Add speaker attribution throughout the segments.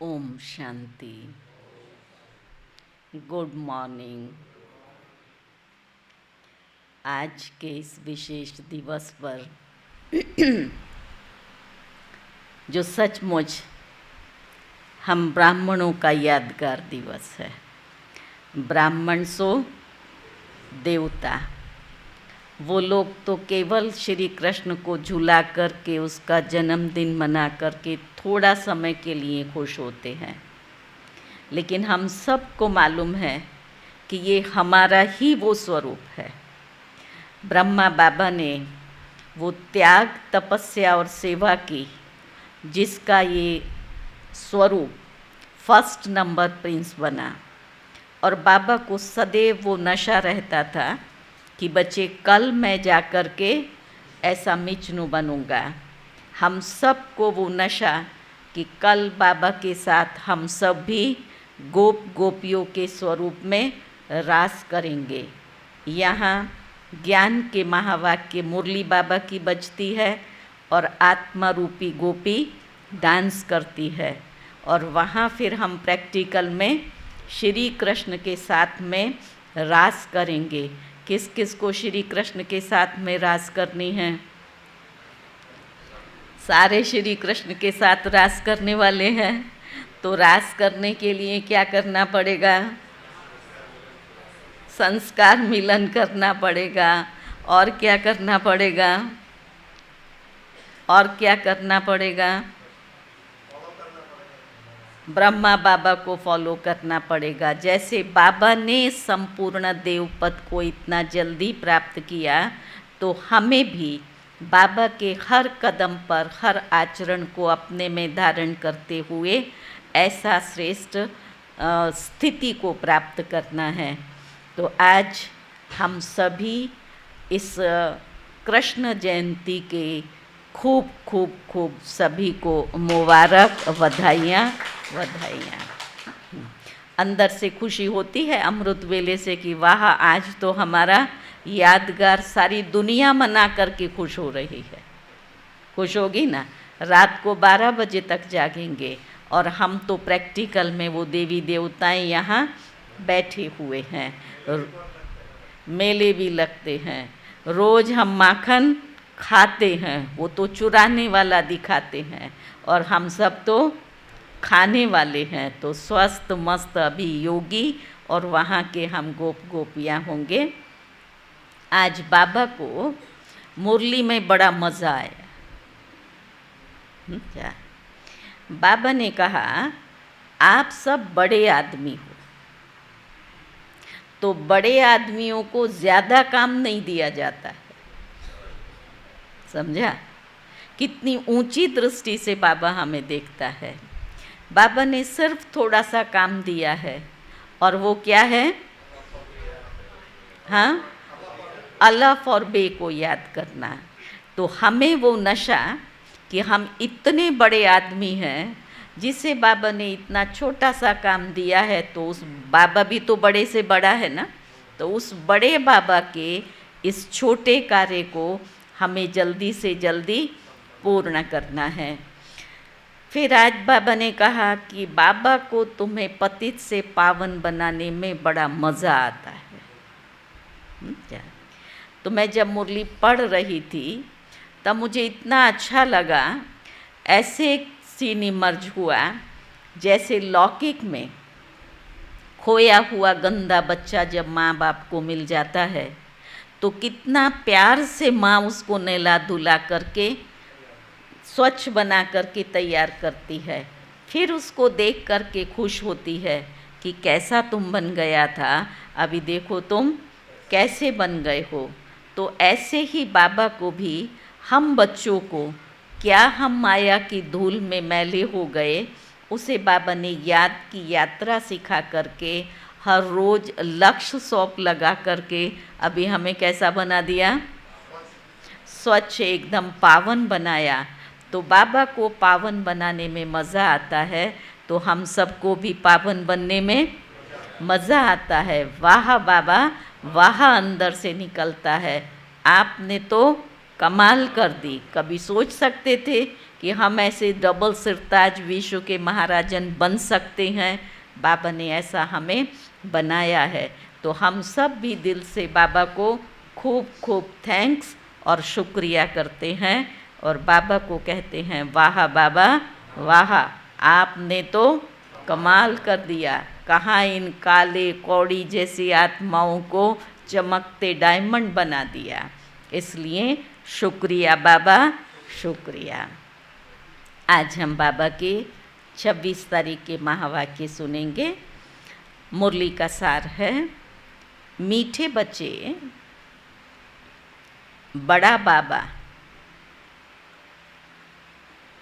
Speaker 1: Om Shanti. Good morning. आज के इस विशेष दिवस पर जो सचमुच हम ब्राह्मणों का यादगार दिवस है। ब्राह्मण सो देवता। वो लोग तो केवल श्री कृष्ण को झुला करके उसका जन्मदिन मना करके थोड़ा समय के लिए खुश होते हैं, लेकिन हम सबको मालूम है कि ये हमारा ही वो स्वरूप है। ब्रह्मा बाबा ने वो त्याग, तपस्या और सेवा की, जिसका ये स्वरूप फर्स्ट नंबर प्रिंस बना। और बाबा को सदैव वो नशा रहता था कि बच्चे कल मैं जा कर के ऐसा मिचनू बनूंगा। हम सबको वो नशा कि कल बाबा के साथ हम सब भी गोप गोपियों के स्वरूप में रास करेंगे। यहाँ ज्ञान के महावाक्य मुरली बाबा की बजती है और आत्मा रूपी गोपी डांस करती है। और वहाँ फिर हम प्रैक्टिकल में श्री कृष्ण के साथ में रास करेंगे। किस किस को श्री कृष्ण के साथ में रास करनी है? सारे श्री कृष्ण के साथ रास करने वाले हैं। तो रास करने के लिए क्या करना पड़ेगा? संस्कार मिलन करना पड़ेगा। और क्या करना पड़ेगा? और क्या करना पड़ेगा? ब्रह्मा बाबा को फॉलो करना पड़ेगा। जैसे बाबा ने संपूर्ण देव पद को इतना जल्दी प्राप्त किया, तो हमें भी बाबा के हर कदम पर हर आचरण को अपने में धारण करते हुए ऐसा श्रेष्ठ स्थिति को प्राप्त करना है। तो आज हम सभी इस कृष्ण जयंती के खूब खूब खूब सभी को मुबारक, बधाइयाँ। अंदर से खुशी होती है अमृत वेले से कि वाह, आज तो हमारा यादगार सारी दुनिया मना करके खुश हो रही है। खुश होगी ना? रात को 12 बजे तक जागेंगे और हम तो प्रैक्टिकल में वो देवी देवताएं यहाँ बैठे हुए हैं। मेले भी लगते हैं। रोज़ हम माखन खाते हैं, वो तो चुराने वाला दिखाते हैं, और हम सब तो खाने वाले हैं। तो स्वस्थ मस्त अभी योगी और वहाँ के हम गोप गोपियाँ होंगे। आज बाबा को मुरली में बड़ा मज़ा आया। क्या बाबा ने कहा, आप सब बड़े आदमी हो, तो बड़े आदमियों को ज़्यादा काम नहीं दिया जाता है। समझा? कितनी ऊंची दृष्टि से बाबा हमें देखता है। बाबा ने सिर्फ थोड़ा सा काम दिया है, और वो क्या है? हाँ, अलफ और बे को याद करना। तो हमें वो नशा कि हम इतने बड़े आदमी हैं, जिसे बाबा ने इतना छोटा सा काम दिया है, तो उस बाबा भी तो बड़े से बड़ा है ना। तो उस बड़े बाबा के इस छोटे कार्य को हमें जल्दी से जल्दी पूर्ण करना है। फिर आज बाबा ने कहा कि बाबा को तुम्हें पतित से पावन बनाने में बड़ा मज़ा आता है। क्या? तो मैं जब मुरली पढ़ रही थी तब मुझे इतना अच्छा लगा। ऐसे सीन इमर्ज हुआ जैसे लौकिक में खोया हुआ गंदा बच्चा जब माँ बाप को मिल जाता है, तो कितना प्यार से माँ उसको नहला धुला करके स्वच्छ बना करके तैयार करती है। फिर उसको देख करके खुश होती है कि कैसा तुम बन गया था, अभी देखो तुम कैसे बन गए हो। तो ऐसे ही बाबा को भी हम बच्चों को, क्या हम माया की धूल में मैले हो गए, उसे बाबा ने याद की यात्रा सिखा करके हर रोज़ लक्ष्य सौंप लगा करके अभी हमें कैसा बना दिया? स्वच्छ, एकदम पावन बनाया। तो बाबा को पावन बनाने में मज़ा आता है, तो हम सबको भी पावन बनने में मज़ा आता है। वाह बाबा, वाह अंदर से निकलता है। आपने तो कमाल कर दी। कभी सोच सकते थे कि हम ऐसे डबल सिरताज विश्व के महाराजन बन सकते हैं। बाबा ने ऐसा हमें बनाया है। तो हम सब भी दिल से बाबा को खूब खूब थैंक्स और शुक्रिया करते हैं और बाबा को कहते हैं, वाह बाबा वाह, आपने तो कमाल कर दिया। कहाँ इन काले कौड़ी जैसी आत्माओं को चमकते डायमंड बना दिया। इसलिए शुक्रिया बाबा, शुक्रिया। आज हम बाबा के 26 तारीख के महावाक्य सुनेंगे। मुरली का सार है, मीठे बच्चे, बड़ा बाबा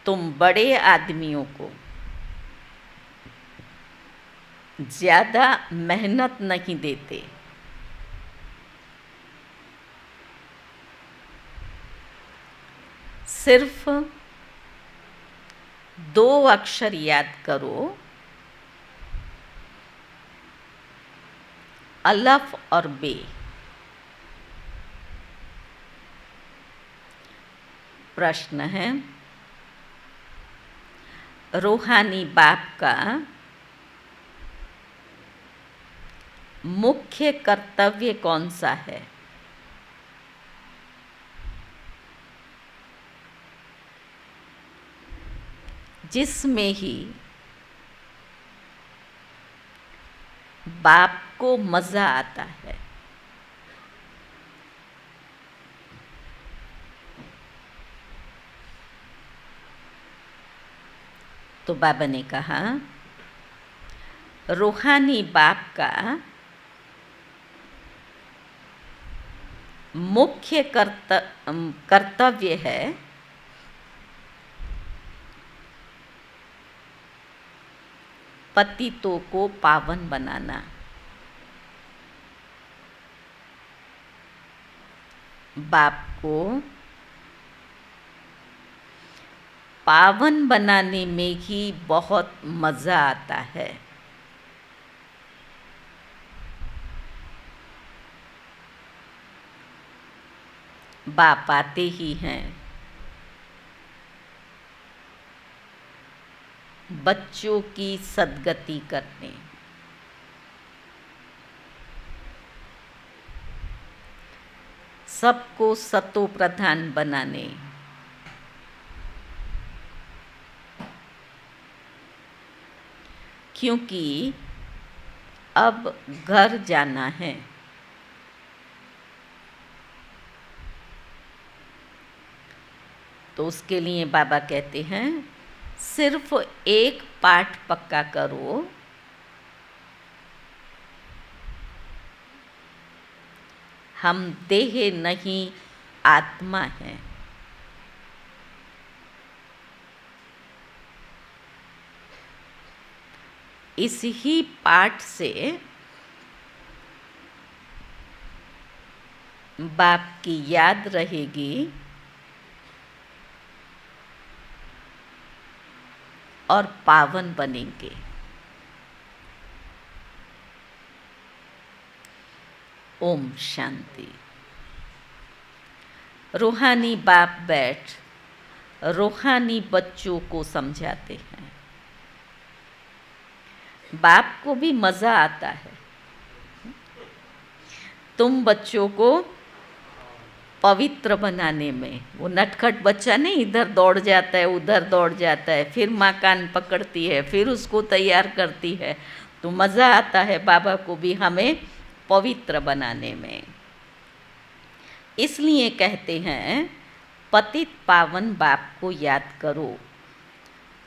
Speaker 1: तुम बड़े आदमियों को ज़्यादा मेहनत नहीं देते। सिर्फ 2 अक्षर याद करो, अलफ और बे। प्रश्न है, रूहानी बाप का मुख्य कर्तव्य कौन सा है? जिसमें ही बाप को मज़ा आता है। तो बाबा ने कहा, रूहानी बाप का मुख्य कर्तव्य है पतितों को पावन बनाना। बाप को पावन बनाने में ही बहुत मज़ा आता है। बाप आते ही हैं बच्चों की सद्गति करने। सबको सतो प्रधान बनाने। क्योंकि अब घर जाना है। तो उसके लिए बाबा कहते हैं, सिर्फ एक पाठ पक्का करो, हम देह नहीं आत्मा हैं। इस ही पाठ से बाप की याद रहेगी और पावन बनेंगे। ओम शांति। रूहानी बाप बैठ रूहानी बच्चों को समझाते हैं। बाप को भी मज़ा आता है। तुम बच्चों को पवित्र बनाने में। वो नटखट बच्चा नहीं इधर दौड़ जाता है, उधर दौड़ जाता है, फिर माँ कान पकड़ती है, फिर उसको तैयार करती है। तो मज़ा आता है बाबा को भी हमें पवित्र बनाने में। इसलिए कहते हैं, पतित पावन बाप को याद करो।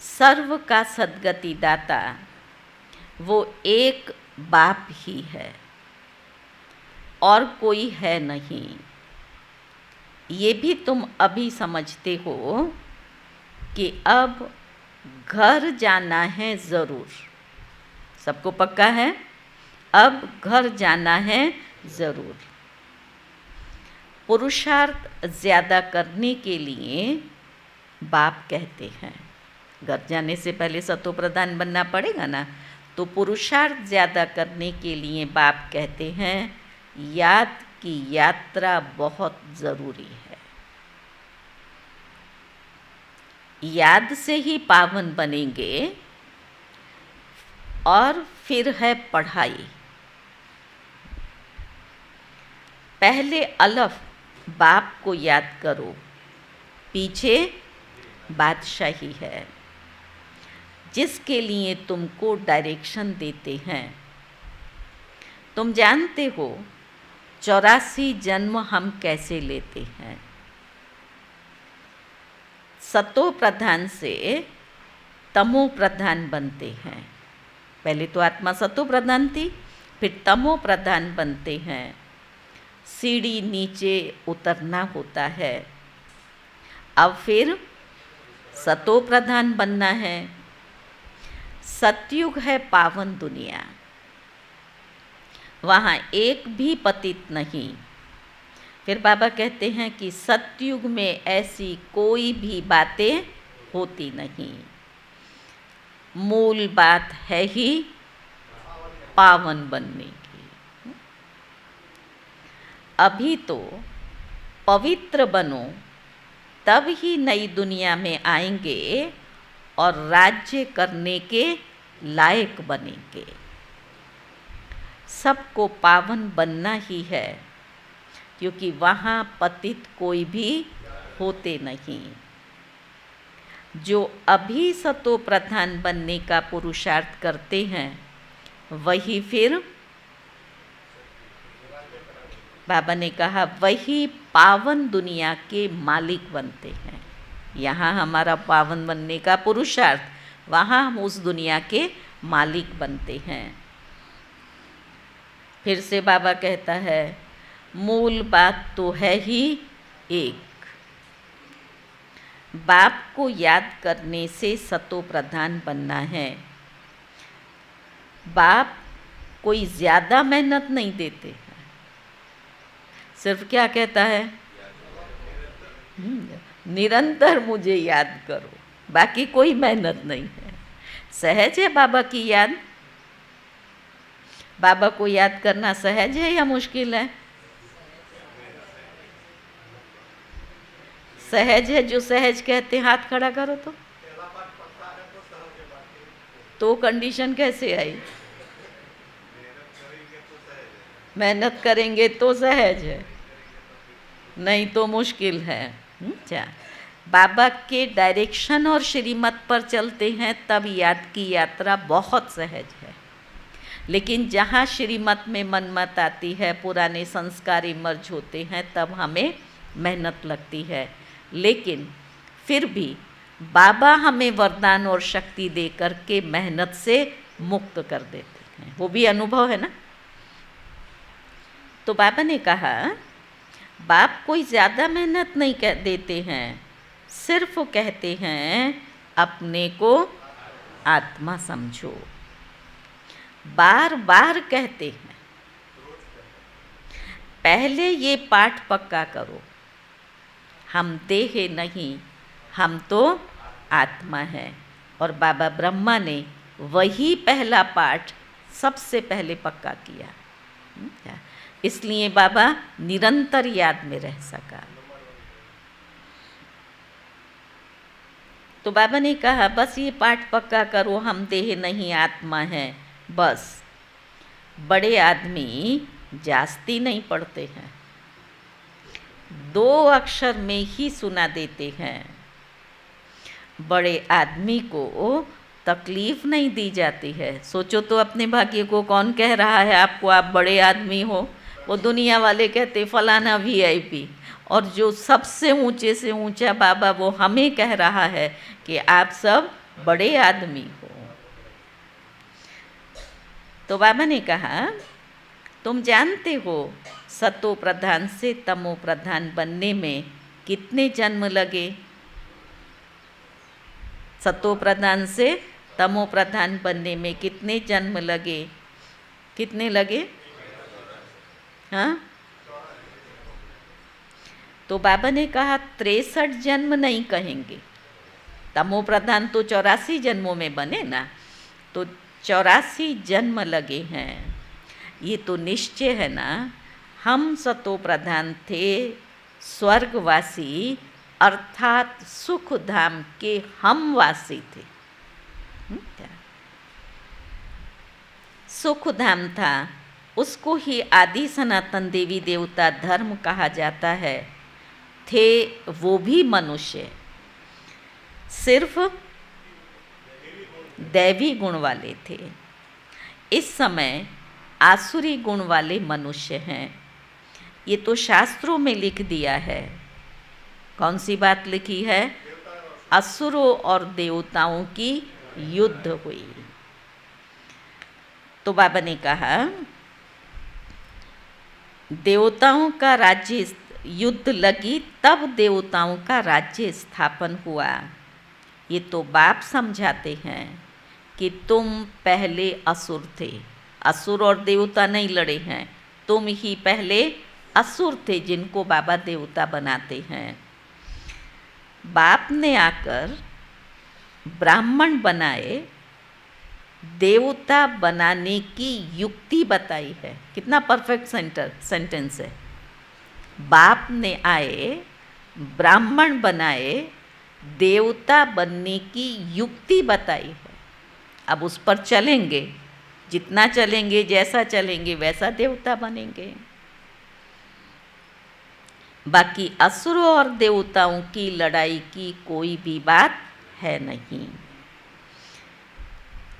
Speaker 1: सर्व का सद्गति दाता वो एक बाप ही है और कोई है नहीं। ये भी तुम अभी समझते हो कि अब घर जाना है ज़रूर। सबको पक्का है, अब घर जाना है ज़रूर। पुरुषार्थ ज़्यादा करने के लिए बाप कहते हैं, घर जाने से पहले सतो प्रधान बनना पड़ेगा ना। तो पुरुषार्थ ज़्यादा करने के लिए बाप कहते हैं, याद की यात्रा बहुत ज़रूरी है। याद से ही पावन बनेंगे। और फिर है पढ़ाई। पहले अलफ बाप को याद करो, पीछे बादशाही है जिसके लिए तुमको डायरेक्शन देते हैं। तुम जानते हो 84 जन्म हम कैसे लेते हैं। सतो प्रधान से तमो प्रधान बनते हैं। पहले तो आत्मा सतो प्रधान थी, फिर तमो प्रधान बनते हैं। सीढ़ी नीचे उतरना होता है। अब फिर सतो प्रधान बनना है। सतयुग है पावन दुनिया, वहाँ एक भी पतित नहीं। फिर बाबा कहते हैं कि सतयुग में ऐसी कोई भी बातें होती नहीं। मूल बात है ही पावन बनने की। अभी तो पवित्र बनो, तब ही नई दुनिया में आएंगे और राज्य करने के लायक बनेंगे। सबको पावन बनना ही है, क्योंकि वहाँ पतित कोई भी होते नहीं। जो अभी सतो प्रधान बनने का पुरुषार्थ करते हैं, वही फिर बाबा ने कहा वही पावन दुनिया के मालिक बनते हैं। यहाँ हमारा पावन बनने का पुरुषार्थ, वहाँ हम उस दुनिया के मालिक बनते हैं। फिर से बाबा कहता है मूल बात तो है ही एक। बाप को याद करने से सतो प्रधान बनना है। बाप कोई ज़्यादा मेहनत नहीं देते हैं, सिर्फ क्या कहता है, निरंतर मुझे याद करो, बाकी कोई मेहनत नहीं है। सहज है बाबा की याद। बाबा को याद करना सहज है या मुश्किल है? सहज है। जो सहज कहते हैं हाथ खड़ा करो। तो कंडीशन कैसे आई? मेहनत करेंगे तो सहज है, नहीं तो मुश्किल है। अच्छा, बाबा के डायरेक्शन और श्रीमत पर चलते हैं तब याद की यात्रा बहुत सहज है। लेकिन जहाँ श्रीमत में मनमत आती है, पुराने संस्कार इमर्ज होते हैं, तब हमें मेहनत लगती है। लेकिन फिर भी बाबा हमें वरदान और शक्ति दे करके मेहनत से मुक्त कर देते हैं। वो भी अनुभव है ना। तो बाबा ने कहा बाप कोई ज़्यादा मेहनत नहीं देते हैं, सिर्फ कहते हैं अपने को आत्मा समझो। बार बार कहते हैं पहले ये पाठ पक्का करो, हम देह नहीं, हम तो आत्मा है। और बाबा ब्रह्मा ने वही पहला पाठ सबसे पहले पक्का किया, इसलिए बाबा निरंतर याद में रह सका। तो बाबा ने कहा बस ये पाठ पक्का करो, हम देह नहीं आत्मा है। बस बड़े आदमी जास्ती नहीं पढ़ते हैं, 2 अक्षर में ही सुना देते हैं। बड़े आदमी को तकलीफ नहीं दी जाती है। सोचो तो अपने भाग्य को कौन कह रहा है आपको आप बड़े आदमी हो? वो दुनिया वाले कहते फलाना VIP। और जो सबसे ऊंचे से ऊंचा बाबा वो हमें कह रहा है कि आप सब बड़े आदमी हो। तो बाबा ने कहा तुम जानते हो सतो प्रधान से तमो प्रधान बनने में कितने जन्म लगे? सतो प्रधान से तमो प्रधान बनने में कितने जन्म लगे? कितने लगे? हाँ, तो बाबा ने कहा 63 जन्म नहीं कहेंगे। तमो प्रधान तो 84 जन्मों में बने ना, तो 84 जन्म लगे हैं। ये तो निश्चय है ना। हम सतो प्रधान थे, स्वर्गवासी, अर्थात सुख धाम के हम वासी थे। सुख धाम था, उसको ही आदि सनातन देवी देवता धर्म कहा जाता है। थे वो भी मनुष्य, सिर्फ दैवी गुण वाले थे। इस समय आसुरी गुण वाले मनुष्य हैं। ये तो शास्त्रों में लिख दिया है। कौन सी बात लिखी है? असुरों और देवताओं की युद्ध हुई। तो बाबा ने कहा देवताओं का राज्य, युद्ध लगी तब देवताओं का राज्य स्थापन हुआ। ये तो बाप समझाते हैं कि तुम पहले असुर थे, असुर और देवता नहीं लड़े हैं, तुम ही पहले असुर थे जिनको बाबा देवता बनाते हैं। बाप ने आकर ब्राह्मण बनाए, देवता बनाने की युक्ति बताई है। कितना परफेक्ट सेंटेंस है। बाप ने आए, ब्राह्मण बनाए, देवता बनने की युक्ति बताई है। अब उस पर चलेंगे, जितना चलेंगे, जैसा चलेंगे वैसा देवता बनेंगे। बाकी असुरों और देवताओं की लड़ाई की कोई भी बात है नहीं।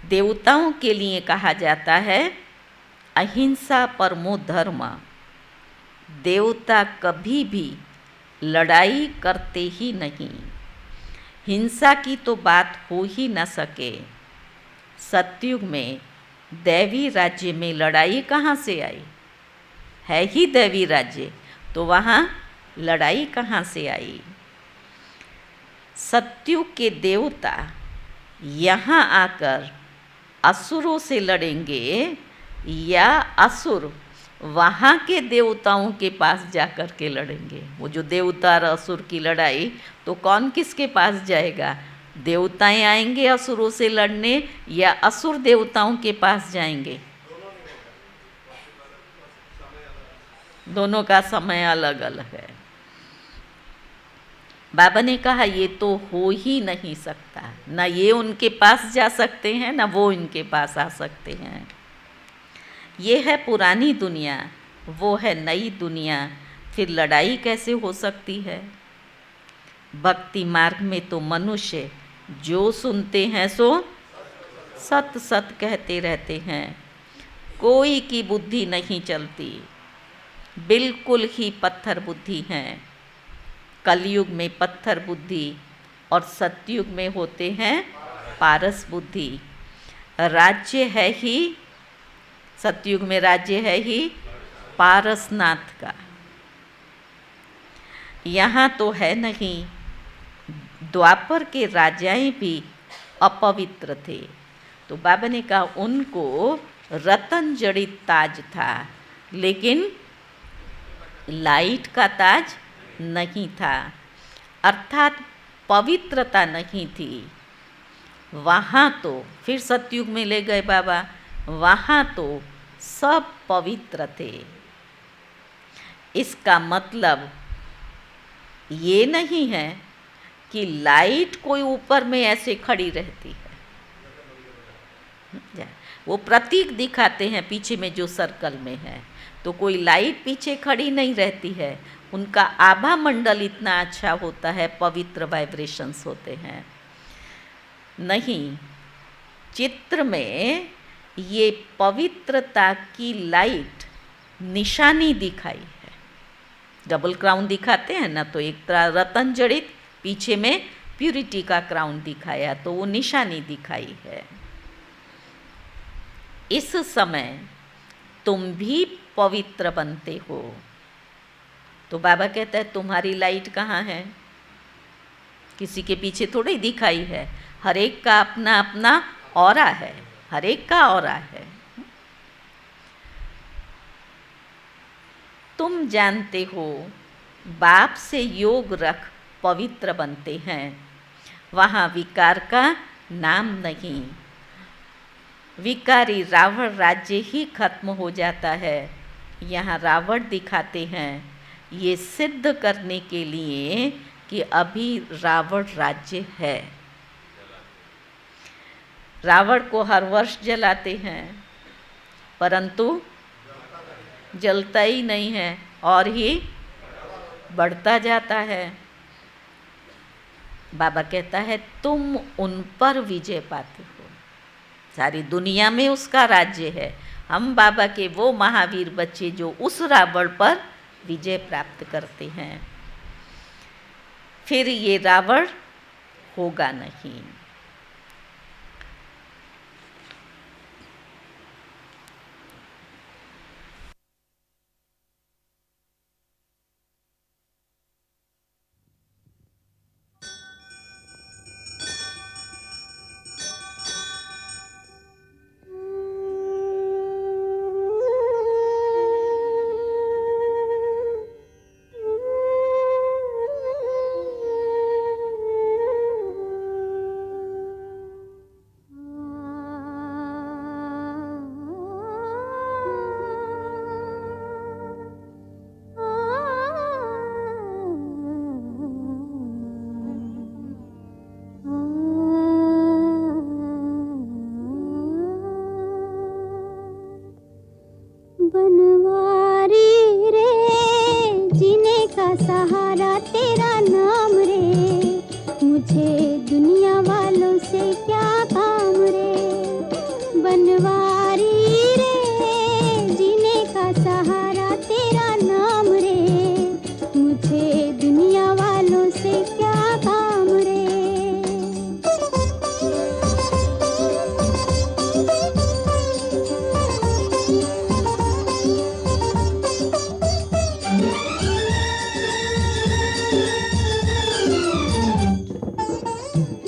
Speaker 1: देवताओं के लिए कहा जाता है अहिंसा परमो धर्म। देवता कभी भी लड़ाई करते ही नहीं, हिंसा की तो बात हो ही न सके। सतयुग में दैवी राज्य में लड़ाई कहाँ से आई? है ही दैवी राज्य, तो वहाँ लड़ाई कहाँ से आई? सतयुग के देवता यहाँ आकर असुरों से लड़ेंगे या असुर वहाँ के देवताओं के पास जाकर के लड़ेंगे? वो जो देवता और असुर की लड़ाई, तो कौन किसके पास जाएगा? देवताएं आएंगे असुरों से लड़ने या असुर देवताओं के पास जाएंगे? दोनों का समय अलग अलग है। बाबा ने कहा ये तो हो ही नहीं सकता, ना ये उनके पास जा सकते हैं ना वो इनके पास आ सकते हैं। ये है पुरानी दुनिया, वो है नई दुनिया, फिर लड़ाई कैसे हो सकती है? भक्ति मार्ग में तो मनुष्य जो सुनते हैं सो सत सत कहते रहते हैं, कोई की बुद्धि नहीं चलती, बिल्कुल ही पत्थर बुद्धि हैं। कलयुग में पत्थर बुद्धि और सतयुग में होते हैं पारस बुद्धि। राज्य है ही, सतयुग में राज्य है ही पारसनाथ का, यहाँ तो है नहीं। द्वापर के राजाएं भी अपवित्र थे, तो बाबा ने कहा उनको रतन जड़ित ताज था, लेकिन लाइट का ताज नहीं था, अर्थात पवित्रता नहीं थी। वहाँ तो फिर सतयुग में ले गए बाबा, वहाँ तो सब पवित्र थे। इसका मतलब ये नहीं है कि लाइट कोई ऊपर में ऐसे खड़ी रहती है। वो प्रतीक दिखाते हैं पीछे में जो सर्कल में है, तो कोई लाइट पीछे खड़ी नहीं रहती है। उनका आभा मंडल इतना अच्छा होता है, पवित्र वाइब्रेशंस होते हैं। नहीं, चित्र में ये पवित्रता की लाइट निशानी दिखाई है। डबल क्राउन दिखाते हैं ना, तो एक तरह रतन जड़ित, पीछे में प्यूरिटी का क्राउन दिखाया, तो वो निशानी दिखाई है। इस समय तुम भी पवित्र बनते हो। तो बाबा कहता है तुम्हारी लाइट कहाँ है? किसी के पीछे थोड़ी दिखाई है, हर एक का अपना अपना ऑरा है, हर एक का ऑरा है। तुम जानते हो बाप से योग रख पवित्र बनते हैं, वहाँ विकार का नाम नहीं। विकारी रावण राज्य ही खत्म हो जाता है। यहाँ रावण दिखाते हैं, ये सिद्ध करने के लिए कि अभी रावण राज्य है। रावण को हर वर्ष जलाते हैं, परंतु जलता ही नहीं है और ही बढ़ता जाता है। बाबा कहता है तुम उन पर विजय पाते हो, सारी दुनिया में उसका राज्य है। हम बाबा के वो महावीर बच्चे जो उस रावण पर विजय प्राप्त करते हैं, फिर ये रावण होगा नहीं।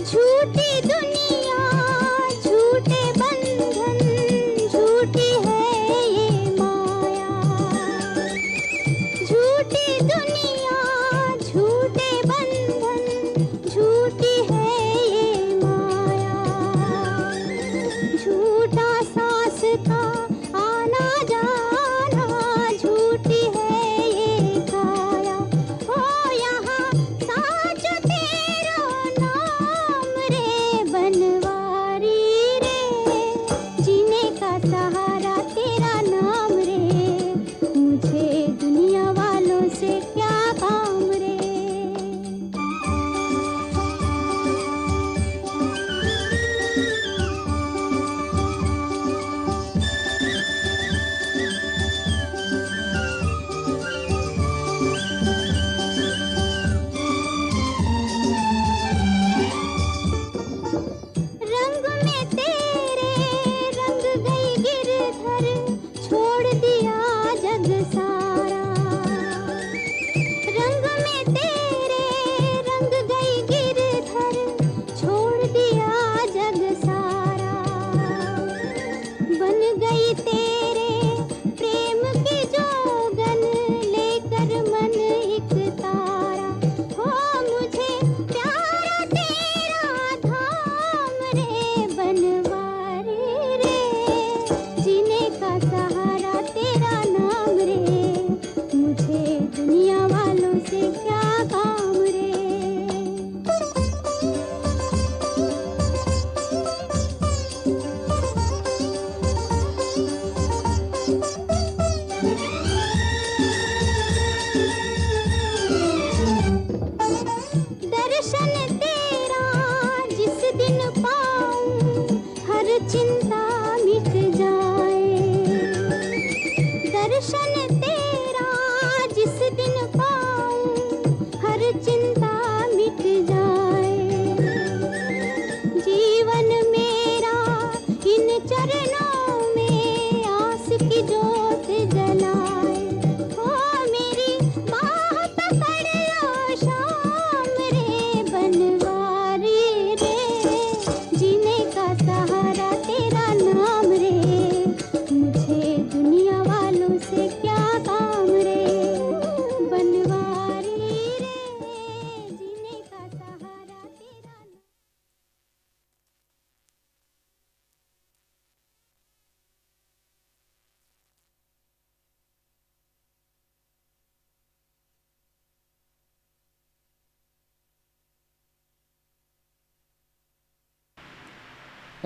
Speaker 2: झूठ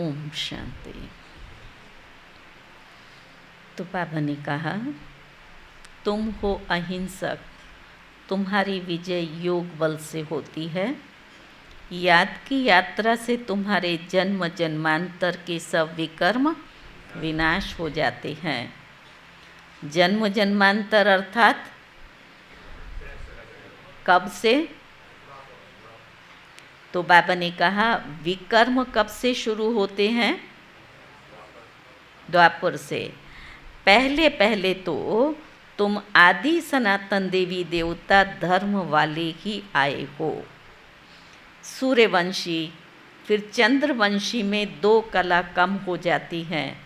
Speaker 1: ओम शांति। तो बाबा ने कहा, तुम हो अहिंसक, तुम्हारी विजय योग बल से होती है। याद की यात्रा से तुम्हारे जन्म जन्मांतर के सब विकर्म विनाश हो जाते हैं। जन्म जन्मांतर अर्थात कब से? तो बाबा ने कहा विकर्म कब से शुरू होते हैं? द्वापर से। पहले पहले तो तुम आदि सनातन देवी देवता धर्म वाले ही आए हो। सूर्यवंशी फिर चंद्रवंशी में 2 कला कम हो जाती हैं,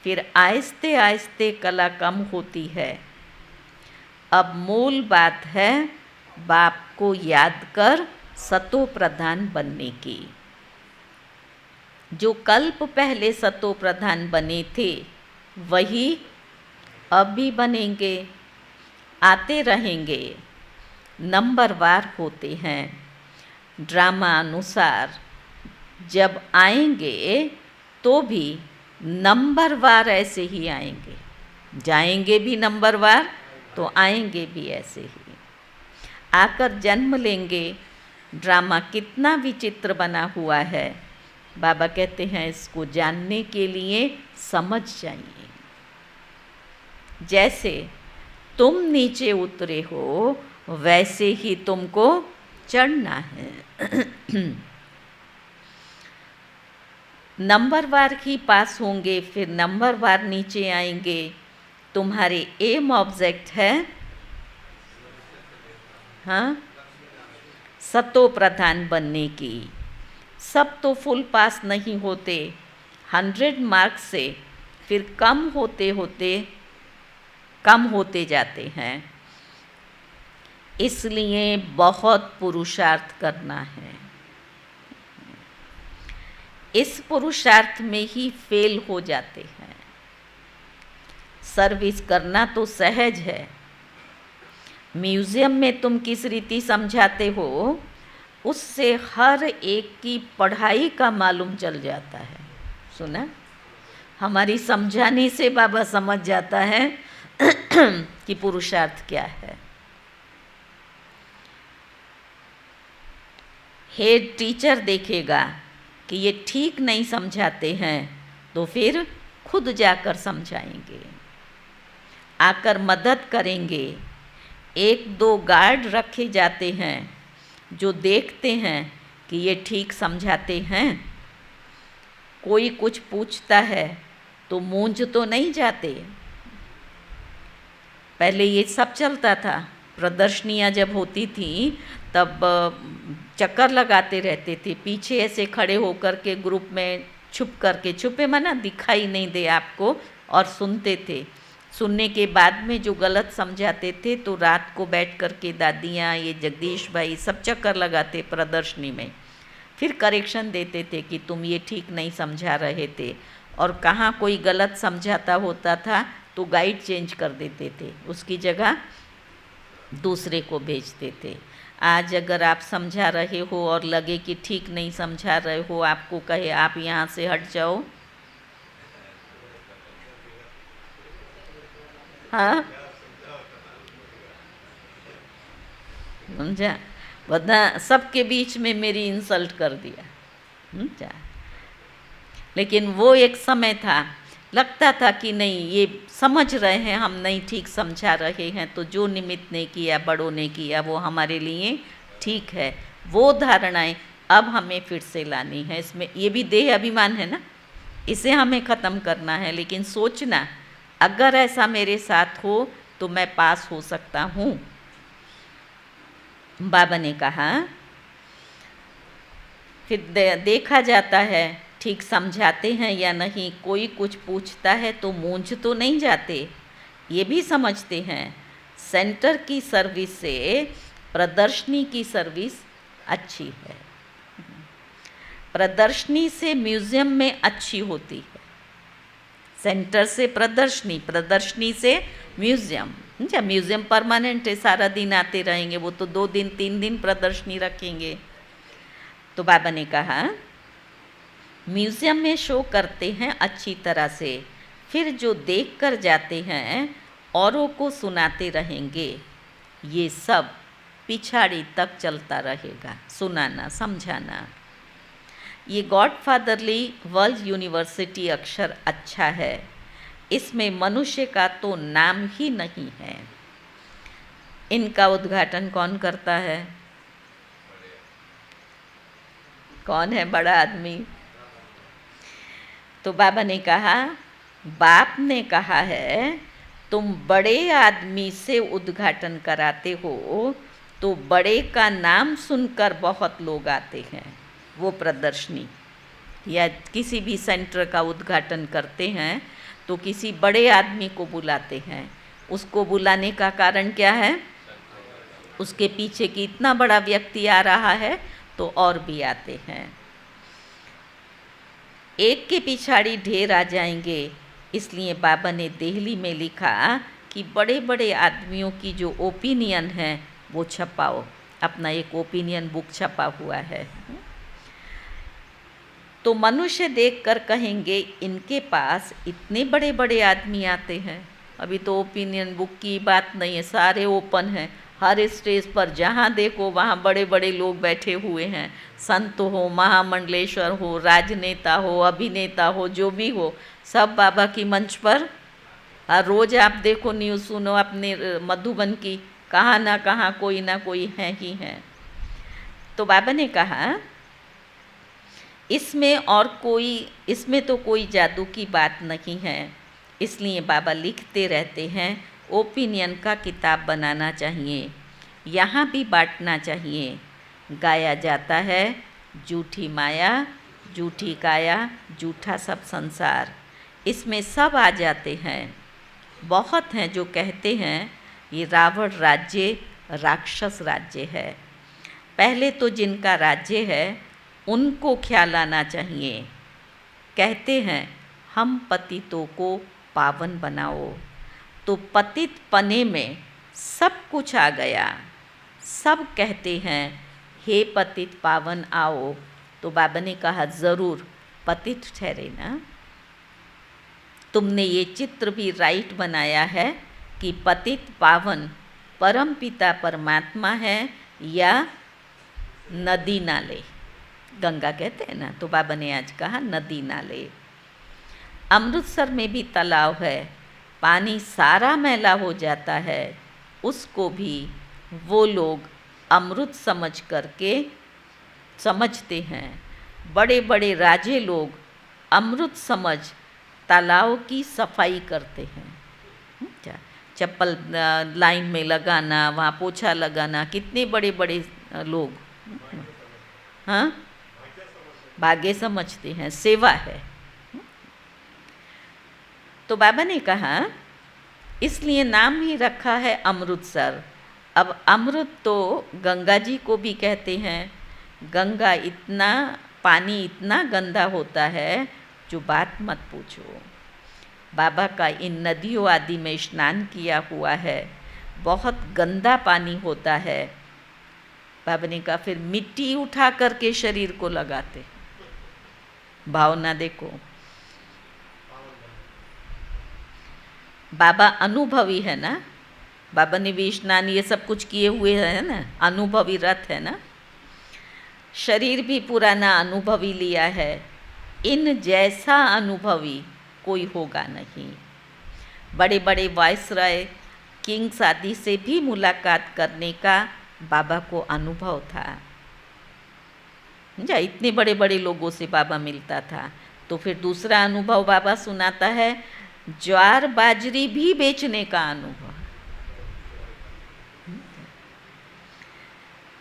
Speaker 1: फिर आहिस्ते आहिस्ते कला कम होती है। अब मूल बात है बाप को याद कर सतो प्रधान बनने की। जो कल्प पहले सतो प्रधान बने थे वही अब भी बनेंगे, आते रहेंगे। नंबरवार होते हैं। ड्रामा अनुसार जब आएंगे तो भी नंबरवार ऐसे ही आएंगे, जाएंगे भी नंबरवार तो आएंगे भी ऐसे ही। आकर जन्म लेंगे। ड्रामा कितना विचित्र बना हुआ है। बाबा कहते हैं इसको जानने के लिए समझ जाइए। जैसे तुम नीचे उतरे हो वैसे ही तुमको चढ़ना है। नंबरवार ही पास होंगे, फिर नंबरवार नीचे आएंगे। तुम्हारे एम ऑब्जेक्ट है हाँ, सतो प्रधान बनने की। सब तो फुल पास नहीं होते, 100 मार्क्स से फिर कम होते जाते हैं। इसलिए बहुत पुरुषार्थ करना है। इस पुरुषार्थ में ही फेल हो जाते हैं। सर्विस करना तो सहज है। म्यूज़ियम में तुम किस रीति समझाते हो उससे हर एक की पढ़ाई का मालूम चल जाता है। सुना? हमारी समझाने से बाबा समझ जाता है कि पुरुषार्थ क्या है। हेड टीचर देखेगा कि ये ठीक नहीं समझाते हैं तो फिर खुद जाकर समझाएंगे, आकर मदद करेंगे। 1-2 गार्ड रखे जाते हैं जो देखते हैं कि ये ठीक समझाते हैं। कोई कुछ पूछता है तो मूंझ तो नहीं जाते। पहले ये सब चलता था। प्रदर्शनियाँ जब होती थी तब चक्कर लगाते रहते थे, पीछे ऐसे खड़े होकर के ग्रुप में छुपे माना दिखाई नहीं दे आपको, और सुनते थे। सुनने के बाद में जो गलत समझाते थे तो रात को बैठ कर के दादियाँ, ये जगदीश भाई सब चक्कर लगाते प्रदर्शनी में, फिर करेक्शन देते थे कि तुम ये ठीक नहीं समझा रहे थे। और कहाँ कोई गलत समझाता होता था तो गाइड चेंज कर देते थे, उसकी जगह दूसरे को भेजते थे। आज अगर आप समझा रहे हो और लगे कि ठीक नहीं समझा रहे हो, आपको कहे आप यहाँ से हट जाओ, हाँ समझा? वरना सबके बीच में मेरी इंसल्ट कर दिया। समझा? लेकिन वो एक समय था, लगता था कि नहीं ये समझ रहे हैं, हम नहीं ठीक समझा रहे हैं, तो जो निमित्त ने किया, बड़ों ने किया, वो हमारे लिए ठीक है। वो धारणाएं अब हमें फिर से लानी है। इसमें ये भी देह अभिमान है ना, इसे हमें ख़त्म करना है। लेकिन सोचना अगर ऐसा मेरे साथ हो तो मैं पास हो सकता हूँ। बाबा ने कहा फिर देखा जाता है ठीक समझाते हैं या नहीं। कोई कुछ पूछता है तो मूंझ तो नहीं जाते, ये भी समझते हैं सेंटर की सर्विस से प्रदर्शनी की सर्विस अच्छी है। प्रदर्शनी से म्यूज़ियम में अच्छी होती है, सेंटर से प्रदर्शनी, प्रदर्शनी से म्यूज़ियम। अच्छा, म्यूज़ियम परमानेंट है, सारा दिन आते रहेंगे, वो तो 2 दिन 3 दिन प्रदर्शनी रखेंगे। तो बाबा ने कहा म्यूज़ियम में शो करते हैं अच्छी तरह से, फिर जो देख कर जाते हैं औरों को सुनाते रहेंगे। ये सब पिछाड़ी तक चलता रहेगा, सुनाना समझाना। ये गॉडफादरली वर्ल्ड यूनिवर्सिटी अक्षर अच्छा है, इसमें मनुष्य का तो नाम ही नहीं है। इनका उद्घाटन कौन करता है? कौन है बड़ा आदमी? तो बाबा ने कहा, बाप ने कहा है तुम बड़े आदमी से उद्घाटन कराते हो तो बड़े का नाम सुनकर बहुत लोग आते हैं। वो प्रदर्शनी या किसी भी सेंटर का उद्घाटन करते हैं तो किसी बड़े आदमी को बुलाते हैं। उसको बुलाने का कारण क्या है? उसके पीछे कि इतना बड़ा व्यक्ति आ रहा है तो और भी आते हैं। एक के पिछाड़ी ढेर आ जाएंगे, इसलिए बाबा ने दिल्ली में लिखा कि बड़े बड़े आदमियों की जो ओपिनियन है वो छपाओ। अपना एक ओपिनियन बुक छपा हुआ है। तो मनुष्य देखकर कहेंगे इनके पास इतने बड़े बड़े आदमी आते हैं। अभी तो ओपिनियन बुक की बात नहीं है, सारे ओपन हैं। हर स्टेज पर जहाँ देखो वहाँ बड़े बड़े लोग बैठे हुए हैं। संत हो, महामंडलेश्वर हो, राजनेता हो, अभिनेता हो, जो भी हो, सब बाबा की मंच पर। हर रोज़ आप देखो, न्यूज़ सुनो अपने मधुबन की, कहाँ ना कहाँ कोई ना कोई है ही है। तो बाबा ने कहा इसमें तो कोई जादू की बात नहीं है। इसलिए बाबा लिखते रहते हैं ओपिनियन का किताब बनाना चाहिए, यहाँ भी बांटना चाहिए। गाया जाता है झूठी माया, झूठी काया, झूठा सब संसार। इसमें सब आ जाते हैं। बहुत हैं जो कहते हैं ये रावण राज्य राक्षस राज्य है। पहले तो जिनका राज्य है उनको ख्याल आना चाहिए। कहते हैं हम पतितों को पावन बनाओ, तो पतित पने में सब कुछ आ गया। सब कहते हैं हे पतित पावन आओ। तो बाबा ने कहा ज़रूर पतित ठहरे ना। तुमने ये चित्र भी राइट बनाया है कि पतित पावन परम पिता परमात्मा है या नदी नाले। गंगा कहते हैं ना, तो बाबा ने आज कहा नदी नाले। अमृतसर में भी तालाब है, पानी सारा मैला हो जाता है, उसको भी वो लोग अमृत समझते हैं। बड़े बड़े राजे लोग अमृत समझ तालाब की सफाई करते हैं। चप्पल लाइन में लगाना, वहाँ पोछा लगाना, कितने बड़े बड़े लोग, हाँ, भाग्य समझते हैं, सेवा है। तो बाबा ने कहा इसलिए नाम ही रखा है अमृतसर। अब अमृत तो गंगा जी को भी कहते हैं। गंगा पानी इतना गंदा होता है जो बात मत पूछो। बाबा का इन नदियों आदि में स्नान किया हुआ है, बहुत गंदा पानी होता है। बाबा ने कहा फिर मिट्टी उठा करके शरीर को लगाते। भावना देखो, बाबा अनुभवी है ना। बाबा ने भी स्नान ये सब कुछ किए हुए है ना, अनुभवी रथ है ना। शरीर भी पुराना अनुभवी लिया है। इन जैसा अनुभवी कोई होगा नहीं। बड़े बड़े वायसराय, किंग्स आदि से भी मुलाकात करने का बाबा को अनुभव था। इतने बड़े बड़े लोगों से बाबा मिलता था। तो फिर दूसरा अनुभव बाबा सुनाता है, ज्वार बाजरी भी बेचने का अनुभव।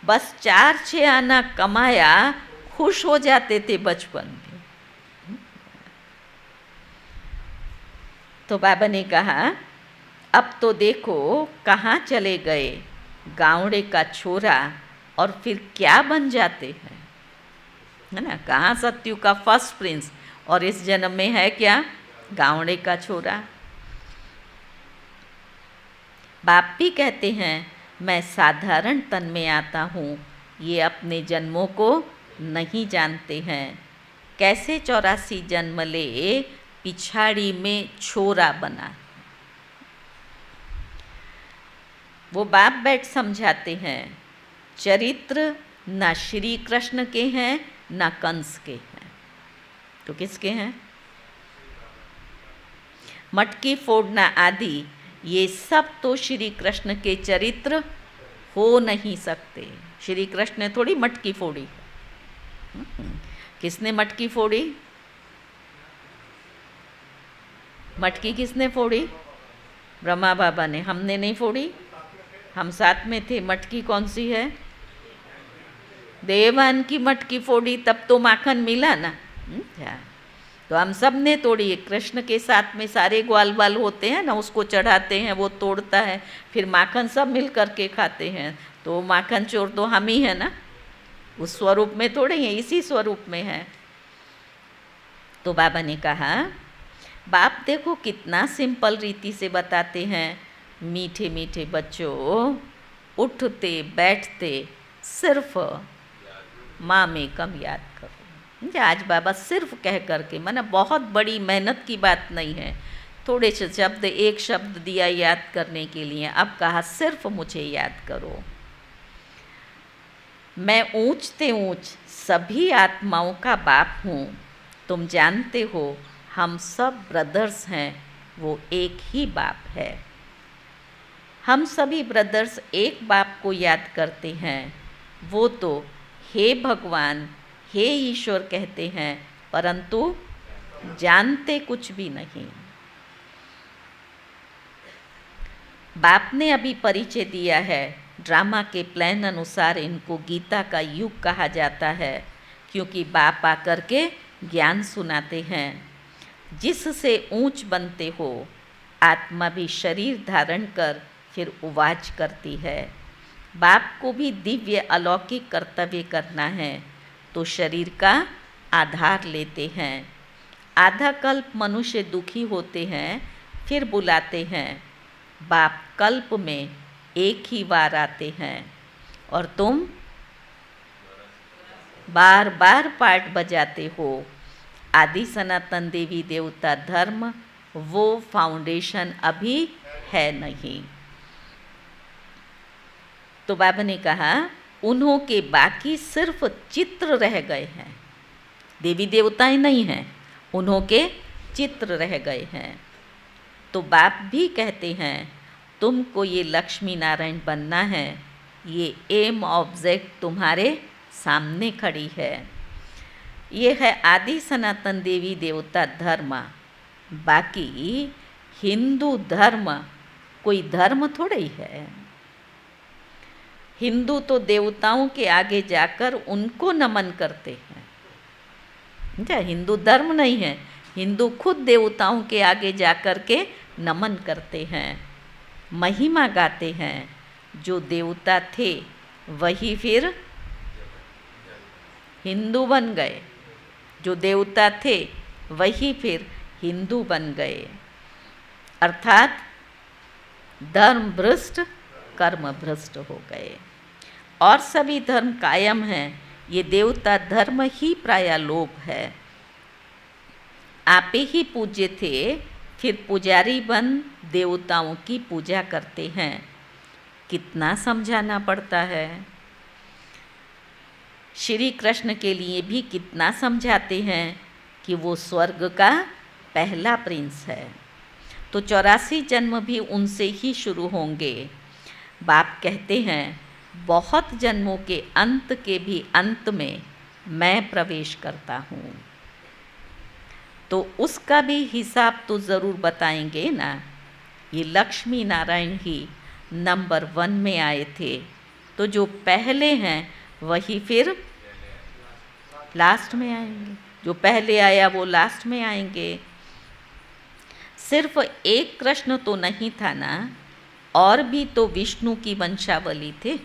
Speaker 1: बस 4-6 आना कमाया, खुश हो जाते थे बचपन में। तो बाबा ने कहा अब तो देखो कहाँ चले गए गावड़े का छोरा, और फिर क्या बन जाते हैं, है ना। कहाँ सत्यु का फर्स्ट प्रिंस, और इस जन्म में है क्या, गावड़े का छोरा। बाप भी कहते हैं मैं साधारण तन में आता हूँ, ये अपने जन्मों को नहीं जानते हैं। कैसे 84 जन्म ले पिछाड़ी में छोरा बना। वो बाप बैठ समझाते हैं, चरित्र ना श्री कृष्ण के हैं ना कंस के हैं, तो किसके हैं? मटकी फोड़ना आदि ये सब तो श्री कृष्ण के चरित्र हो नहीं सकते। श्री कृष्ण ने थोड़ी मटकी फोड़ी। किसने मटकी फोड़ी? मटकी किसने फोड़ी? ब्रह्मा बाबा ने। हमने नहीं फोड़ी, हम साथ में थे। मटकी कौन सी है? देवान की मटकी फोड़ी, तब तो माखन मिला ना। तो हम सब ने तोड़ी। कृष्ण के साथ में सारे ग्वाल बाल होते हैं ना, उसको चढ़ाते हैं, वो तोड़ता है, फिर माखन सब मिल करके खाते हैं। तो माखन चोर तो हम ही है ना, उस स्वरूप में थोड़े हैं, इसी स्वरूप में है। तो बाबा ने कहा, बाप देखो कितना सिंपल रीति से बताते हैं। मीठे मीठे बच्चों, उठते बैठते सिर्फ माँ में कम याद करो। आज बाबा सिर्फ कह करके, माना बहुत बड़ी मेहनत की बात नहीं है, थोड़े से शब्द, एक शब्द दिया याद करने के लिए, अब कहा सिर्फ मुझे याद करो। मैं ऊंचते ऊंच सभी आत्माओं का बाप हूँ। तुम जानते हो हम सब ब्रदर्स हैं, वो एक ही बाप है। हम सभी ब्रदर्स एक बाप को याद करते हैं। वो तो हे भगवान, हे ईश्वर कहते हैं, परंतु जानते कुछ भी नहीं। बाप ने अभी परिचय दिया है। ड्रामा के प्लान अनुसार इनको गीता का युग कहा जाता है, क्योंकि बाप आकर के ज्ञान सुनाते हैं। जिससे ऊंच बनते हो, आत्मा भी शरीर धारण कर फिर उवाच करती है। बाप को भी दिव्य अलौकिक कर्तव्य करना है, तो शरीर का आधार लेते हैं। आधा कल्प मनुष्य दुखी होते हैं, फिर बुलाते हैं। बाप कल्प में एक ही बार आते हैं, और तुम बार बार पार्ट बजाते हो। आदि सनातन देवी देवता धर्म वो फाउंडेशन अभी है नहीं। तो बाबा ने कहा, उन्हों के बाकी सिर्फ चित्र रह गए हैं, देवी देवताएं नहीं हैं, उन्हों के चित्र रह गए हैं। तो बाप भी कहते हैं, तुमको ये लक्ष्मी नारायण बनना है, ये एम ऑब्जेक्ट तुम्हारे सामने खड़ी है। ये है आदि सनातन देवी देवता धर्म। बाकी हिंदू धर्म कोई धर्म थोड़ा ही है। हिंदू तो देवताओं के आगे जाकर उनको नमन करते हैं। क्या हिंदू धर्म नहीं है? हिंदू खुद देवताओं के आगे जाकर के नमन करते हैं, महिमा गाते हैं। जो देवता थे वही फिर हिंदू बन गए, जो देवता थे वही फिर हिंदू बन गए। अर्थात धर्म भ्रष्ट कर्म भ्रष्ट हो गए। और सभी धर्म कायम हैं, ये देवता धर्म ही प्राय लोप है। आप ही पूज्य थे, फिर पुजारी बन देवताओं की पूजा करते हैं। कितना समझाना पड़ता है। श्री कृष्ण के लिए भी कितना समझाते हैं कि वो स्वर्ग का पहला प्रिंस है, तो 84 जन्म भी उनसे ही शुरू होंगे। बाप कहते हैं, बहुत जन्मों के अंत के भी अंत में मैं प्रवेश करता हूँ, तो उसका भी हिसाब तो ज़रूर बताएंगे ना। ये लक्ष्मी नारायण ही नंबर 1 में आए थे, तो जो पहले हैं वही फिर लास्ट में आएंगे। जो पहले आया वो लास्ट में आएंगे। सिर्फ एक कृष्ण तो नहीं था ना, और भी तो विष्णु की वंशावली थे।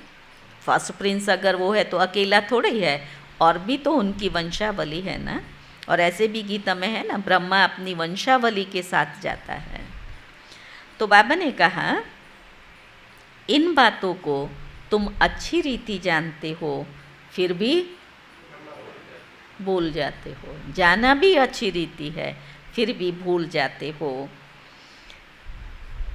Speaker 1: फर्स्ट प्रिंस अगर वो है तो अकेला थोड़ा ही है, और भी तो उनकी वंशावली है ना। और ऐसे भी गीता में है ना, ब्रह्मा अपनी वंशावली के साथ जाता है। तो बाबा ने कहा, इन बातों को तुम अच्छी रीति जानते हो, फिर भी भूल जाते हो। जाना भी अच्छी रीति है, फिर भी भूल जाते हो।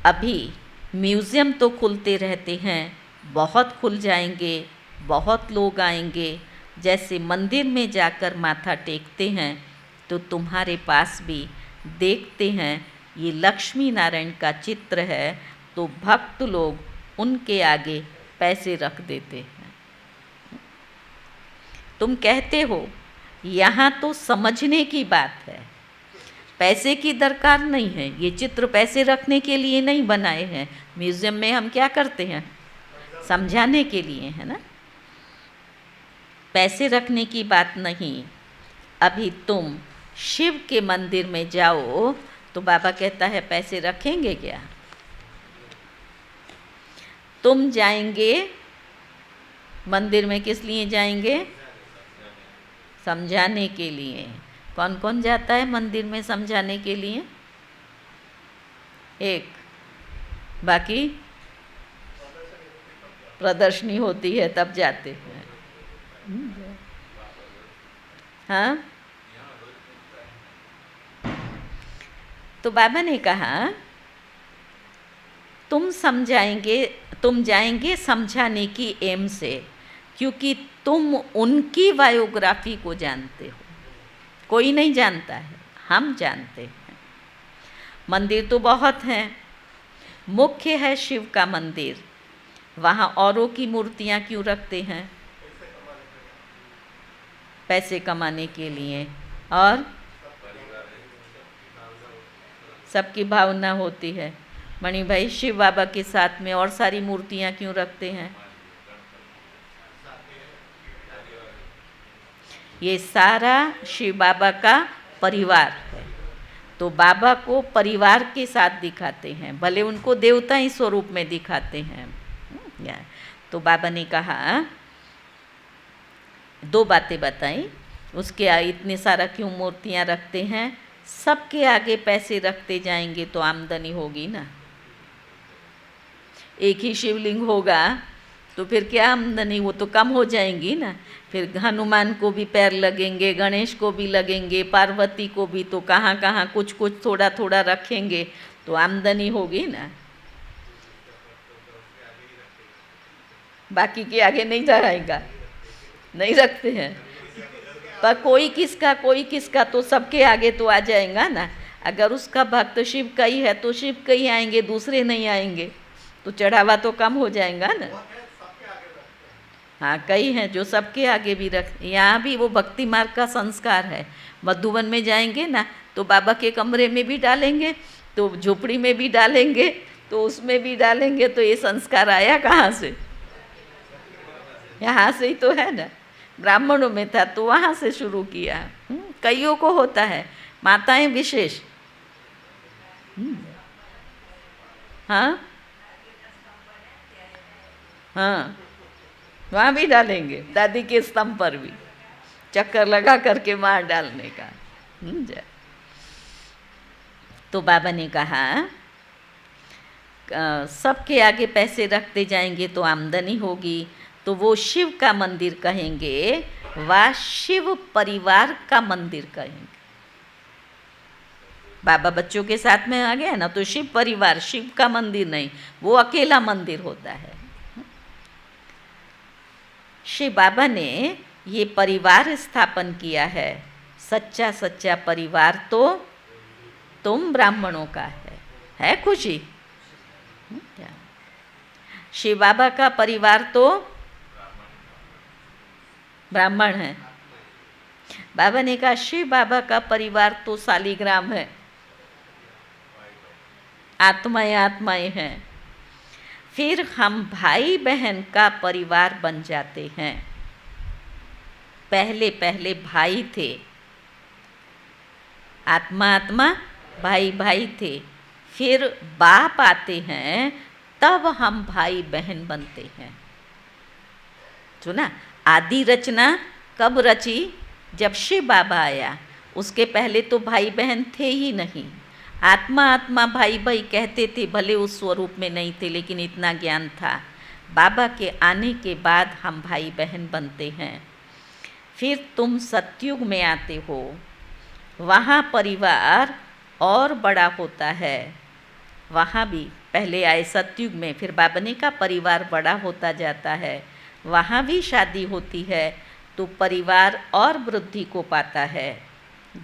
Speaker 1: अभी म्यूज़ियम तो खुलते रहते हैं, बहुत खुल जाएंगे, बहुत लोग आएंगे। जैसे मंदिर में जाकर माथा टेकते हैं तो तुम्हारे पास भी देखते हैं ये लक्ष्मी नारायण का चित्र है, तो भक्त लोग उनके आगे पैसे रख देते हैं। तुम कहते हो यहाँ तो समझने की बात है, पैसे की दरकार नहीं है, ये चित्र पैसे रखने के लिए नहीं बनाए हैं। म्यूज़ियम में हम क्या करते हैं? समझाने के लिए, है ना। पैसे रखने की बात नहीं। अभी तुम शिव के मंदिर में जाओ तो बाबा कहता है पैसे रखेंगे क्या? तुम जाएंगे मंदिर में, किस लिए जाएंगे? समझाने के लिए। कौन कौन जाता है मंदिर में समझाने के लिए? एक, बाकी प्रदर्शनी होती है तब जाते हैं। हाँ, तो बाबा ने कहा तुम जाएंगे समझाने की एम से, क्योंकि तुम उनकी बायोग्राफी को जानते हो। कोई नहीं जानता है, हम जानते हैं। मंदिर तो बहुत हैं, मुख्य है शिव का मंदिर। वहाँ औरों की मूर्तियाँ क्यों रखते हैं? पैसे कमाने के लिए, और सबकी भावना होती है। मणि भाई, शिव बाबा के साथ में और सारी मूर्तियाँ क्यों रखते हैं? ये सारा शिव बाबा का परिवार है, तो बाबा को परिवार के साथ दिखाते हैं, भले उनको देवता ही स्वरूप में दिखाते हैं। तो बाबा ने कहा, दो बातें बताई। उसके इतने सारा क्यों मूर्तियाँ रखते हैं? सबके आगे पैसे रखते जाएंगे तो आमदनी होगी ना। एक ही शिवलिंग होगा तो फिर क्या आमदनी, वो तो कम हो जाएंगी ना। फिर हनुमान को भी पैर लगेंगे, गणेश को भी लगेंगे, पार्वती को भी, तो कहाँ कहाँ कुछ कुछ थोड़ा थोड़ा रखेंगे तो आमदनी होगी ना। बाकी के आगे नहीं रहेगा, नहीं रखते हैं। पर कोई किसका तो सबके आगे तो आ जाएगा ना। अगर उसका भक्त शिव का ही है तो शिव का ही आएंगे, दूसरे नहीं आएंगे, तो चढ़ावा तो कम हो जाएगा ना। हाँ, कई हैं जो सबके आगे भी रख। यहाँ भी वो भक्ति मार्ग का संस्कार है। मधुबन में जाएंगे ना तो बाबा के कमरे में भी डालेंगे, तो झोपड़ी में भी डालेंगे, तो उसमें भी डालेंगे। तो ये संस्कार आया कहाँ से? यहाँ से ही तो है ना। ब्राह्मणों में था तो वहाँ से शुरू किया। कईयों को होता है, माताएं विशेष। हाँ हाँ, वहाँ भी डालेंगे, दादी के स्तंभ पर भी चक्कर लगा करके मार डालने का। तो बाबा ने कहा सबके आगे पैसे रखते जाएंगे तो आमदनी होगी। तो वो शिव का मंदिर कहेंगे, वा शिव परिवार का मंदिर कहेंगे। बाबा बच्चों के साथ में आ गया ना, तो शिव परिवार, शिव का मंदिर नहीं, वो अकेला मंदिर होता है। शिव बाबा ने ये परिवार स्थापन किया है। सच्चा सच्चा परिवार तो तुम ब्राह्मणों का है खुशी? क्या शिव बाबा का परिवार तो ब्राह्मण है। बाबा ने कहा शिव बाबा का परिवार तो शालिग्राम है, आत्माएं आत्माएं हैं। फिर हम भाई बहन का परिवार बन जाते हैं। पहले पहले भाई थे, आत्मा आत्मा, भाई भाई थे। फिर बाप आते हैं, तब हम भाई बहन बनते हैं। सुना? आदि रचना कब रची? जब शिव बाबा आया। उसके पहले तो भाई बहन थे ही नहीं। आत्मा आत्मा भाई भाई कहते थे, भले उस स्वरूप में नहीं थे, लेकिन इतना ज्ञान था। बाबा के आने के बाद हम भाई बहन बनते हैं। फिर तुम सतयुग में आते हो, वहाँ परिवार और बड़ा होता है। वहाँ भी पहले आए सतयुग में, फिर बाबा ने कहा परिवार बड़ा होता जाता है, वहाँ भी शादी होती है तो परिवार और वृद्धि को पाता है।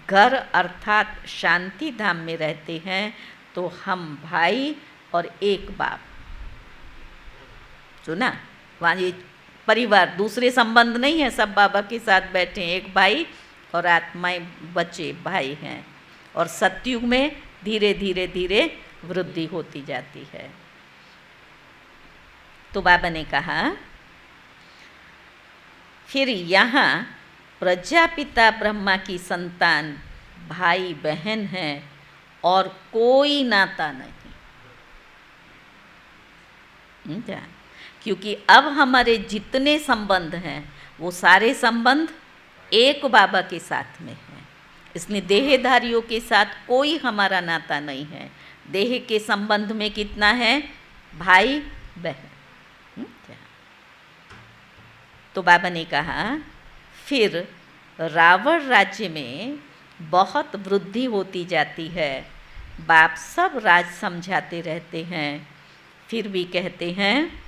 Speaker 1: घर अर्थात शांति धाम में रहते हैं तो हम भाई और एक बाप, सुना, वहाँ ये परिवार दूसरे संबंध नहीं है, सब बाबा के साथ बैठे हैं, एक भाई और आत्माएं बच्चे भाई हैं। और सतयुग में धीरे धीरे धीरे वृद्धि होती जाती है। तो बाबा ने कहा फिर यहाँ प्रजापिता ब्रह्मा की संतान भाई बहन हैं और कोई नाता नहीं, क्योंकि अब हमारे जितने संबंध हैं वो सारे संबंध एक बाबा के साथ में हैं। इसलिए देहधारियों के साथ कोई हमारा नाता नहीं है। देह के संबंध में कितना है, भाई बहन। तो बाबा ने कहा फिर रावण राज्य में बहुत वृद्धि होती जाती है। बाप सब राज समझाते रहते हैं, फिर भी कहते हैं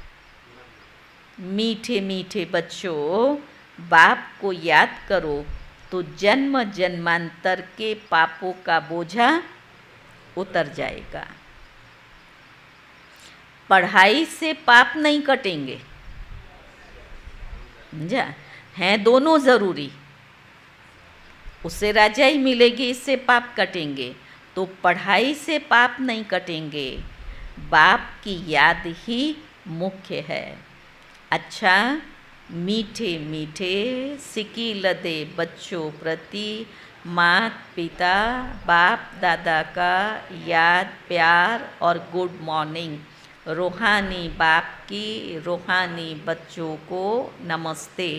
Speaker 1: मीठे मीठे बच्चों, बाप को याद करो तो जन्म जन्मांतर के पापों का बोझा उतर जाएगा। पढ़ाई से पाप नहीं कटेंगे, समझा, हैं दोनों ज़रूरी। उससे राजाई मिलेगी, इससे पाप कटेंगे, तो पढ़ाई से पाप नहीं कटेंगे, बाप की याद ही मुख्य है। अच्छा, मीठे मीठे सिकी लदे बच्चों प्रति माता पिता बाप दादा का याद प्यार और गुड मॉर्निंग। रूहानी बाप की रूहानी बच्चों को नमस्ते।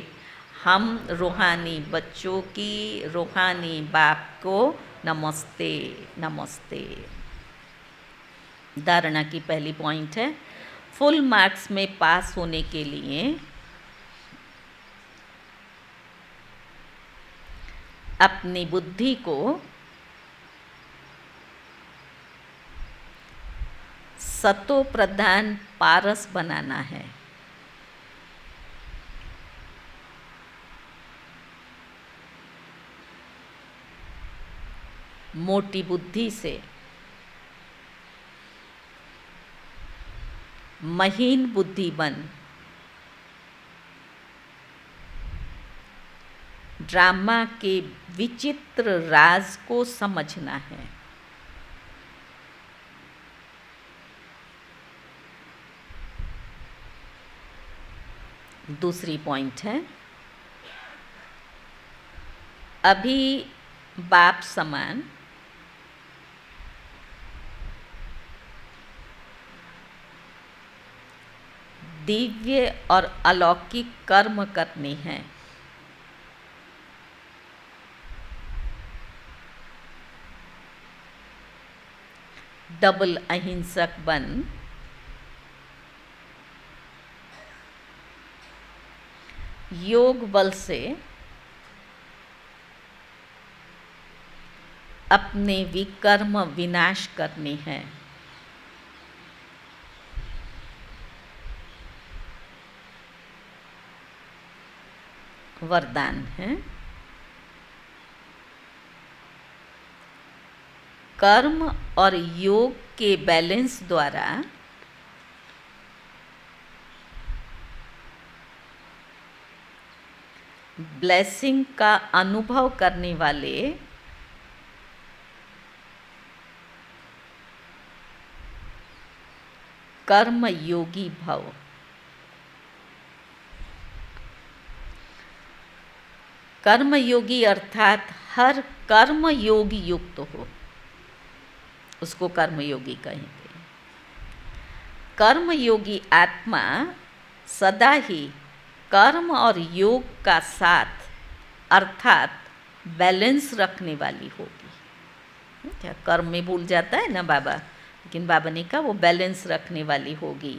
Speaker 1: हम रूहानी बच्चों की रूहानी बाप को नमस्ते नमस्ते। धारणा की पहली पॉइंट है, फुल मार्क्स में पास होने के लिए अपनी बुद्धि को सतो प्रधान पारस बनाना है। मोटी बुद्धि से महीन बुद्धि बन ड्रामा के विचित्र राज को समझना है। दूसरी पॉइंट है, अभी बाप समान दिव्य और अलौकिक कर्म करने हैं। डबल अहिंसक बन योग बल से अपने विकर्म विनाश करने हैं। वरदान है, कर्म और योग के बैलेंस द्वारा ब्लेसिंग का अनुभव करने वाले कर्म योगी भव। कर्म योगी अर्थात हर कर्म योगी युक्त हो, उसको कर्म योगी कहेंगे। कर्म योगी आत्मा सदा ही कर्म और योग का साथ अर्थात बैलेंस रखने वाली होगी। क्या कर्म में भूल जाता है ना बाबा, लेकिन बाबा ने कहा वो बैलेंस रखने वाली होगी।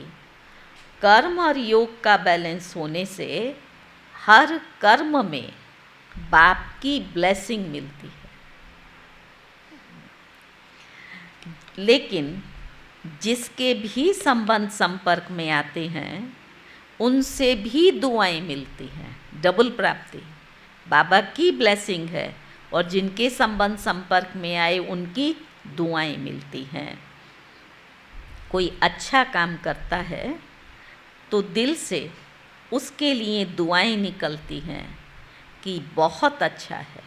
Speaker 1: कर्म और योग का बैलेंस होने से हर कर्म में बाप की ब्लेसिंग मिलती है। लेकिन जिसके भी संबंध संपर्क में आते हैं उनसे भी दुआएं मिलती हैं, डबल प्राप्ति। बाबा की ब्लेसिंग है और जिनके संबंध संपर्क में आए उनकी दुआएं मिलती हैं। कोई अच्छा काम करता है तो दिल से उसके लिए दुआएं निकलती हैं कि बहुत अच्छा है।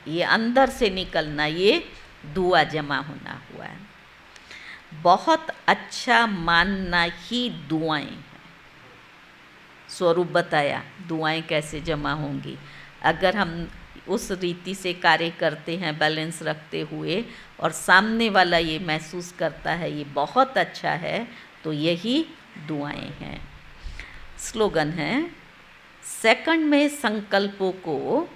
Speaker 1: ये अंदर से निकलना, ये दुआ जमा होना हुआ है। बहुत अच्छा मानना ही दुआएं हैं। स्वरूप बताया दुआएं कैसे जमा होंगी। अगर हम उस रीति से कार्य करते हैं बैलेंस रखते हुए और सामने वाला ये महसूस करता है ये बहुत अच्छा है, तो यही दुआएं हैं। स्लोगन है, सेकंड में संकल्पों को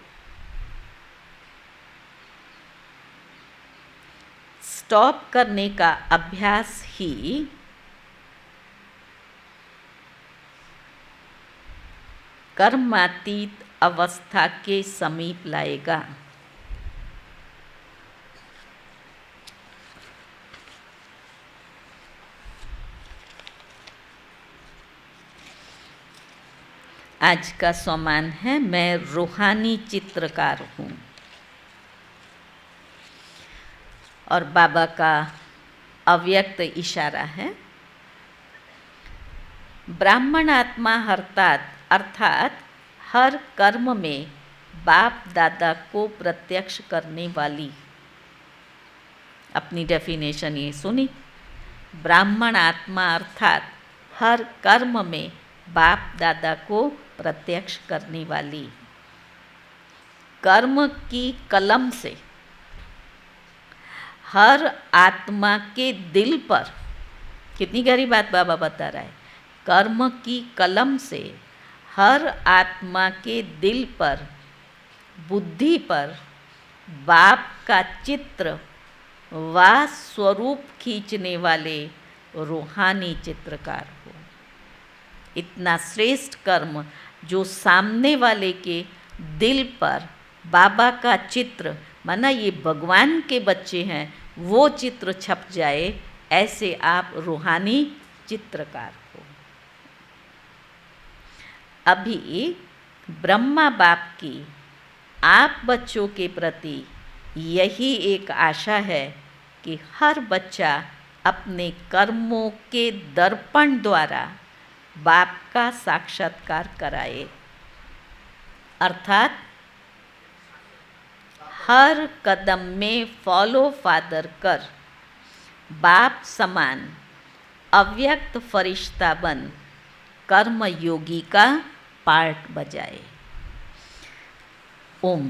Speaker 1: स्टॉप करने का अभ्यास ही कर्मातीत अवस्था के समीप लाएगा। आज का सम्मान है, मैं रूहानी चित्रकार हूँ। और बाबा का अव्यक्त इशारा है, ब्राह्मण आत्मा अर्थात हर कर्म में बाप दादा को प्रत्यक्ष करने वाली। अपनी डेफिनेशन ये सुनी, ब्राह्मण आत्मा अर्थात हर कर्म में बाप दादा को प्रत्यक्ष करने वाली। कर्म की कलम से हर आत्मा के दिल पर, कितनी गहरी बात बाबा बता रहा है, कर्म की कलम से हर आत्मा के दिल पर, बुद्धि पर बाप का चित्र व स्वरूप खींचने वाले रूहानी चित्रकार हो। इतना श्रेष्ठ कर्म जो सामने वाले के दिल पर बाबा का चित्र, माना ये भगवान के बच्चे हैं, वो चित्र छप जाए, ऐसे आप रूहानी चित्रकार हो। अभी ब्रह्मा बाप की आप बच्चों के प्रति यही एक आशा है कि हर बच्चा अपने कर्मों के दर्पण द्वारा बाप का साक्षात्कार कराए, अर्थात हर कदम में फॉलो फादर कर बाप समान अव्यक्त फरिश्ता बन कर्म योगी का पार्ट बजाए। ओम